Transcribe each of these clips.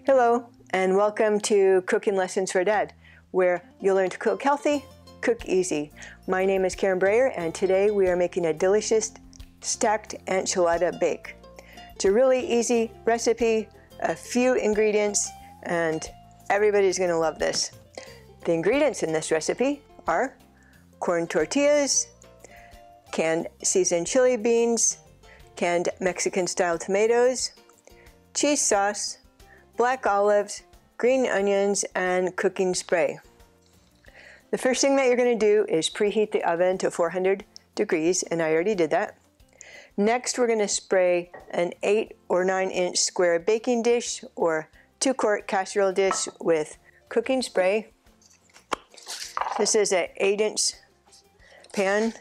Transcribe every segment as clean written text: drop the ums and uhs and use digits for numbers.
Hello, and welcome to Cooking Lessons for Dad, where you'll learn to cook healthy, cook easy. My name is Karen Breyer, and today we are making a delicious stacked enchilada bake. It's a really easy recipe, a few ingredients, and everybody's going to love this. The ingredients in this recipe are corn tortillas, canned seasoned chili beans, canned Mexican-style tomatoes, cheese sauce, black olives, green onions, and cooking spray. The first thing that you're going to do is preheat the oven to 400 degrees, and I already did that. Next, we're going to spray an 8 or 9 inch square baking dish or 2-quart casserole dish with cooking spray. This is an 8-inch pan.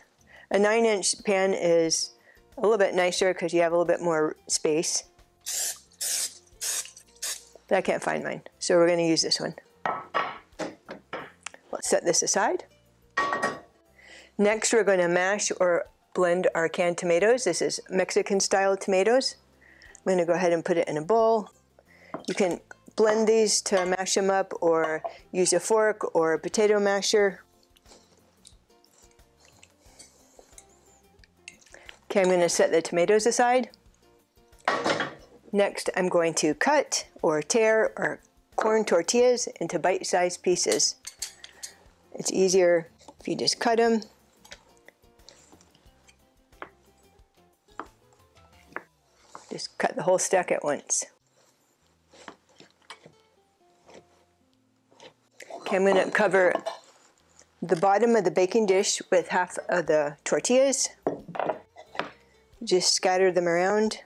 A 9-inch pan is a little bit nicer because you have a little bit more space. But I can't find mine, so we're going to use this one. Let's set this aside. Next, we're going to mash or blend our canned tomatoes. This is Mexican-style tomatoes. I'm going to go ahead and put it in a bowl. You can blend these to mash them up or use a fork or a potato masher. Okay, I'm going to set the tomatoes aside. Next, I'm going to cut or tear our corn tortillas into bite-sized pieces. It's easier if you just cut them. Just cut the whole stack at once. Okay, I'm going to cover the bottom of the baking dish with half of the tortillas. Just scatter them around.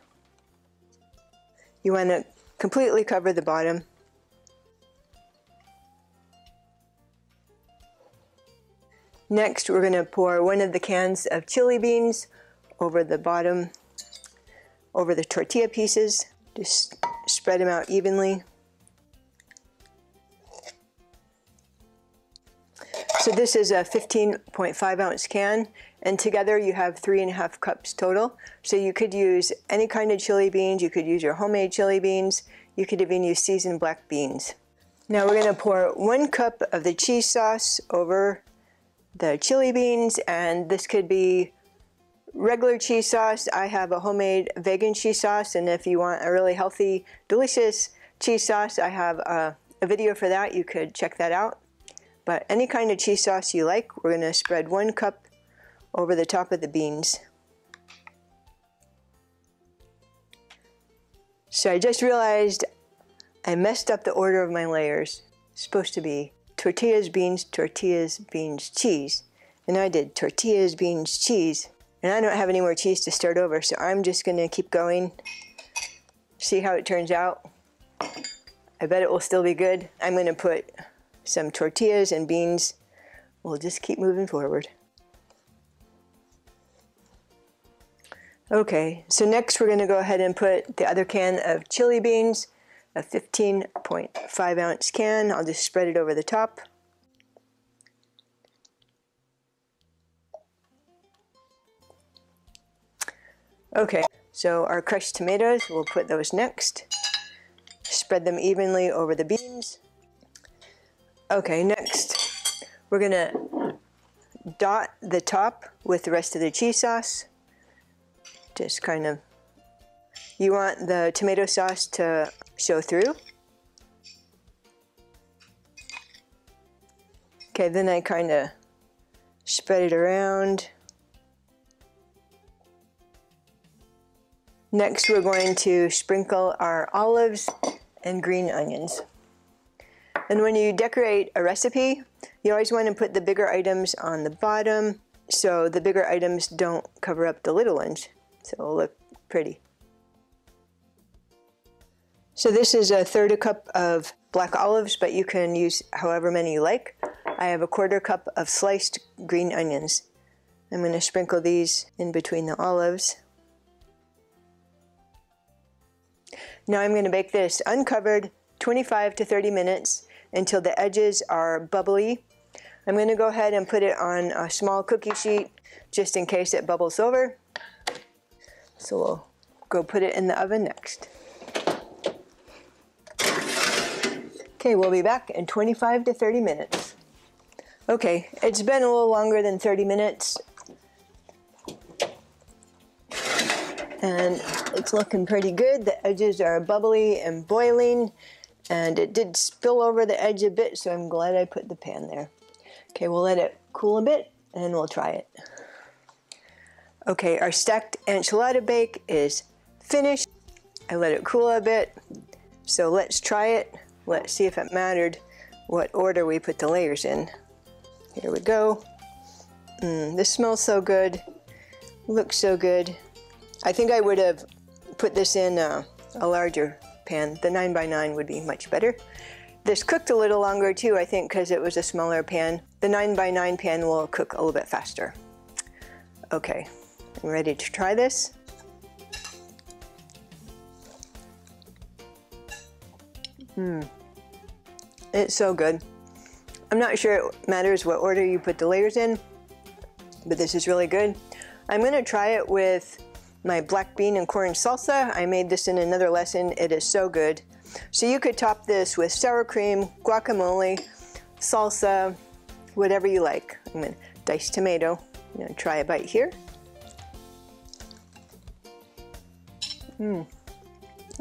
You want to completely cover the bottom. Next, we're going to pour one of the cans of chili beans over the bottom, over the tortilla pieces. Just spread them out evenly. So this is a 15.5 ounce can, and together you have 3.5 cups total. So you could use any kind of chili beans, you could use your homemade chili beans, you could even use seasoned black beans. Now we're going to pour 1 cup of the cheese sauce over the chili beans, and this could be regular cheese sauce. I have a homemade vegan cheese sauce, and if you want a really healthy, delicious cheese sauce, I have a video for that. You could check that out. But any kind of cheese sauce you like, we're going to spread 1 cup over the top of the beans. So I just realized I messed up the order of my layers. It's supposed to be tortillas, beans, cheese. And I did tortillas, beans, cheese. And I don't have any more cheese to start over, so I'm just going to keep going. See how it turns out. I bet it will still be good. I'm going to put some tortillas and beans. We'll just keep moving forward. Okay, so next we're going to go ahead and put the other can of chili beans, a 15.5 ounce can. I'll just spread it over the top. Okay, so our crushed tomatoes, we'll put those next. Spread them evenly over the beans. Okay, next we're going to dot the top with the rest of the cheese sauce. Just kind of, you want the tomato sauce to show through. Okay, then I kind of spread it around. Next, we're going to sprinkle our olives and green onions. And when you decorate a recipe, you always want to put the bigger items on the bottom so the bigger items don't cover up the little ones. So it'll look pretty. So this is 1/3 cup of black olives, but you can use however many you like. I have 1/4 cup of sliced green onions. I'm going to sprinkle these in between the olives. Now I'm going to bake this uncovered 25 to 30 minutes until the edges are bubbly. I'm going to go ahead and put it on a small cookie sheet just in case it bubbles over. So we'll go put it in the oven next. Okay, we'll be back in 25 to 30 minutes. Okay, it's been a little longer than 30 minutes. And it's looking pretty good. The edges are bubbly and boiling, and it did spill over the edge a bit, so I'm glad I put the pan there. Okay, we'll let it cool a bit, and we'll try it. Okay, our stacked enchilada bake is finished. I let it cool a bit, so let's try it. Let's see if it mattered what order we put the layers in. Here we go. This smells so good. Looks so good. I think I would have put this in a larger pan. The 9x9 would be much better. This cooked a little longer too, I think, because it was a smaller pan. The 9x9 pan will cook a little bit faster. Okay, I'm ready to try this. It's so good. I'm not sure it matters what order you put the layers in, but this is really good. I'm going to try it with my black bean and corn salsa. I made this in another lesson. It is so good. So you could top this with sour cream, guacamole, salsa, whatever you like. I'm going to dice tomato. I'm going to try a bite here.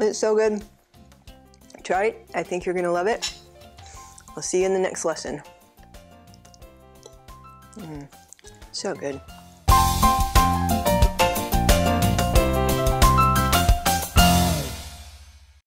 It's so good. Try it. I think you're going to love it. I'll see you in the next lesson. So good.